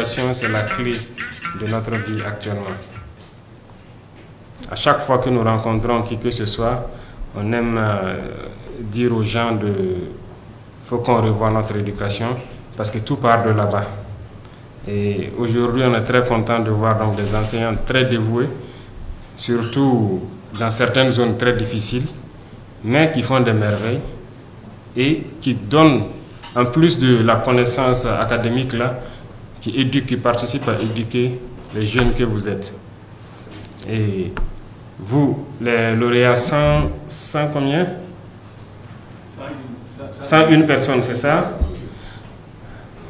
l'éducation, c'est la clé de notre vie actuellement. À chaque fois que nous rencontrons qui que ce soit, on aime dire aux gens faut qu'on revoie notre éducation parce que tout part de là-bas. Et aujourd'hui, on est très content de voir donc des enseignants très dévoués, surtout dans certaines zones très difficiles, mais qui font des merveilles et qui donnent, en plus de la connaissance académique là, qui participent à éduquer les jeunes que vous êtes. Et vous, les lauréats, 100 combien? 101 personnes, c'est ça?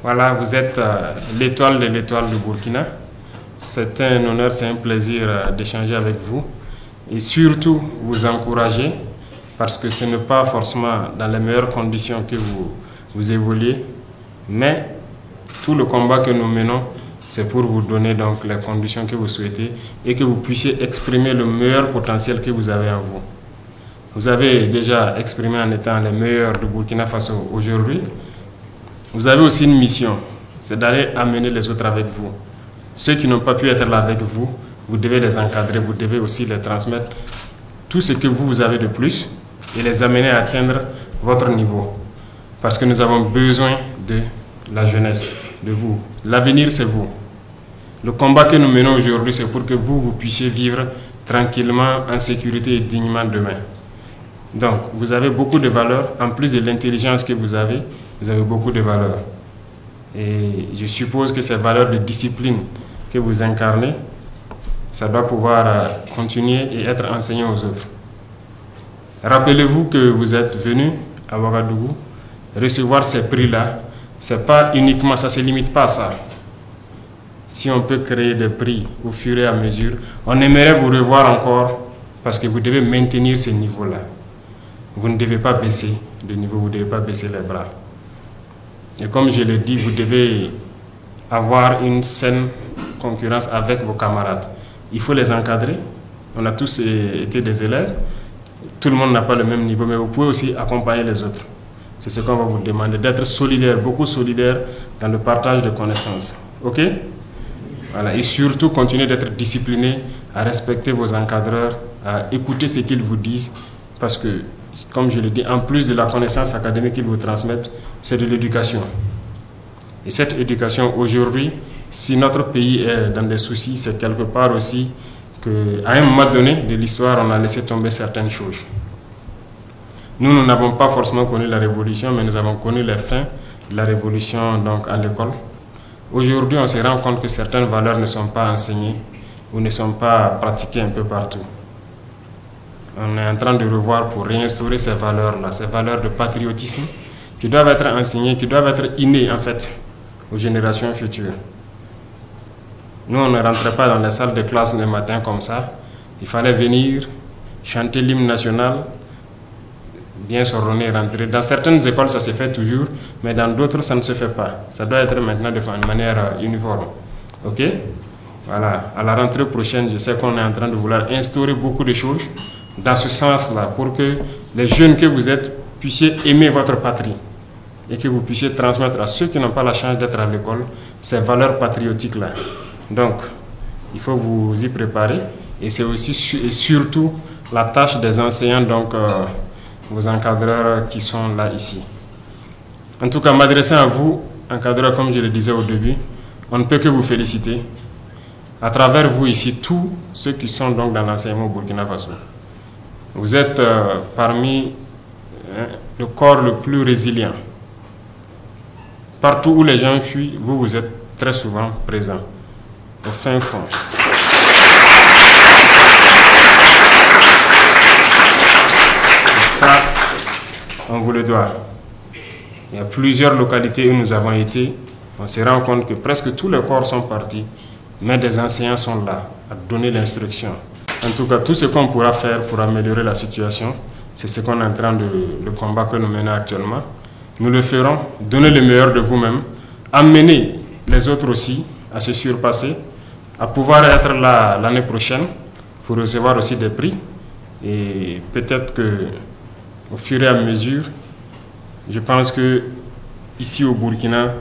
Voilà, vous êtes l'étoile de l'étoile du Burkina. C'est un honneur, c'est un plaisir d'échanger avec vous et surtout vous encourager parce que ce n'est pas forcément dans les meilleures conditions que vous évoluez, mais tout le combat que nous menons, c'est pour vous donner donc les conditions que vous souhaitez et que vous puissiez exprimer le meilleur potentiel que vous avez en vous. Vous avez déjà exprimé en étant les meilleurs du Burkina Faso aujourd'hui. Vous avez aussi une mission, c'est d'aller amener les autres avec vous. Ceux qui n'ont pas pu être là avec vous, vous devez les encadrer, vous devez aussi les transmettre tout ce que vous avez de plus et les amener à atteindre votre niveau. Parce que nous avons besoin de la jeunesse, de vous. L'avenir, c'est vous. Le combat que nous menons aujourd'hui, c'est pour que vous puissiez vivre tranquillement, en sécurité et dignement demain. Donc, vous avez beaucoup de valeurs. En plus de l'intelligence que vous avez beaucoup de valeurs. Et je suppose que ces valeurs de discipline que vous incarnez, ça doit pouvoir continuer et être enseigné aux autres. Rappelez-vous que vous êtes venu à Ouagadougou recevoir ces prix-là. C'est pas uniquement, ça ne se limite pas à ça. Si on peut créer des prix au fur et à mesure, on aimerait vous revoir encore parce que vous devez maintenir ce niveau-là. Vous ne devez pas baisser de niveau, vous ne devez pas baisser les bras. Et comme je l'ai dit, vous devez avoir une saine concurrence avec vos camarades. Il faut les encadrer. On a tous été des élèves. Tout le monde n'a pas le même niveau, mais vous pouvez aussi accompagner les autres. C'est ce qu'on va vous demander, d'être solidaire, beaucoup solidaire dans le partage de connaissances. OK? Voilà. Et surtout, continuez d'être discipliné, à respecter vos encadreurs, à écouter ce qu'ils vous disent, parce que, comme je l'ai dit, en plus de la connaissance académique qu'ils vous transmettent, c'est de l'éducation. Et cette éducation, aujourd'hui, si notre pays est dans des soucis, c'est quelque part aussi qu'à un moment donné de l'histoire, on a laissé tomber certaines choses. Nous n'avons pas forcément connu la révolution, mais nous avons connu les fins de la révolution donc, à l'école. Aujourd'hui, on se rend compte que certaines valeurs ne sont pas enseignées ou ne sont pas pratiquées un peu partout. On est en train de revoir pour réinstaurer ces valeurs-là, ces valeurs de patriotisme qui doivent être enseignées, qui doivent être innées en fait aux générations futures. Nous, on ne rentrait pas dans les salles de classe le matin comme ça. Il fallait venir chanter l'hymne national, bien s'ordonner, rentrer. Dans certaines écoles, ça se fait toujours, mais dans d'autres, ça ne se fait pas. Ça doit être maintenant de manière uniforme. OK? Voilà. À la rentrée prochaine, je sais qu'on est en train de vouloir instaurer beaucoup de choses dans ce sens-là, pour que les jeunes que vous êtes puissiez aimer votre patrie et que vous puissiez transmettre à ceux qui n'ont pas la chance d'être à l'école ces valeurs patriotiques-là. Donc, il faut vous y préparer et c'est aussi et surtout la tâche des enseignants, donc vos encadreurs qui sont là ici. En tout cas, m'adressant à vous, encadreurs, comme je le disais au début, on ne peut que vous féliciter. À travers vous ici, tous ceux qui sont donc dans l'enseignement au Burkina Faso. Vous êtes parmi le corps le plus résilient. Partout où les gens fuient, vous êtes très souvent présents, au fin fond. Et ça, on vous le doit. Il y a plusieurs localités où nous avons été, on se rend compte que presque tous les corps sont partis, mais des enseignants sont là, à donner l'instruction. En tout cas, tout ce qu'on pourra faire pour améliorer la situation, c'est ce qu'on est en train le combat que nous menons actuellement. Nous le ferons, donnez le meilleur de vous-même, amenez les autres aussi à se surpasser, à pouvoir être là l'année prochaine pour recevoir aussi des prix. Et peut-être qu'au fur et à mesure, je pense que ici au Burkina,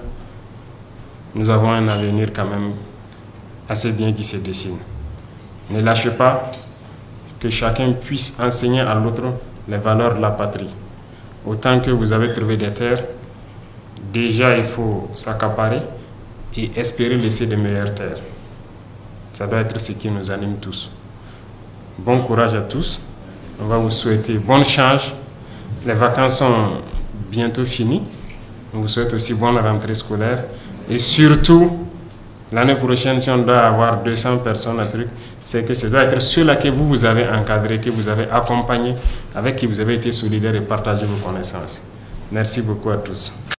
nous avons un avenir quand même assez bien qui se dessine. Ne lâchez pas, que chacun puisse enseigner à l'autre les valeurs de la patrie. Autant que vous avez trouvé des terres, déjà il faut s'accaparer et espérer laisser de meilleures terres. Ça doit être ce qui nous anime tous. Bon courage à tous. On va vous souhaiter bonne chance. Les vacances sont bientôt finies. On vous souhaite aussi bonne rentrée scolaire. Et surtout, l'année prochaine, si on doit avoir 200 personnes, c'est que ça doit être ceux-là que vous avez encadrés, que vous avez accompagnés, avec qui vous avez été solidaires et partagé vos connaissances. Merci beaucoup à tous.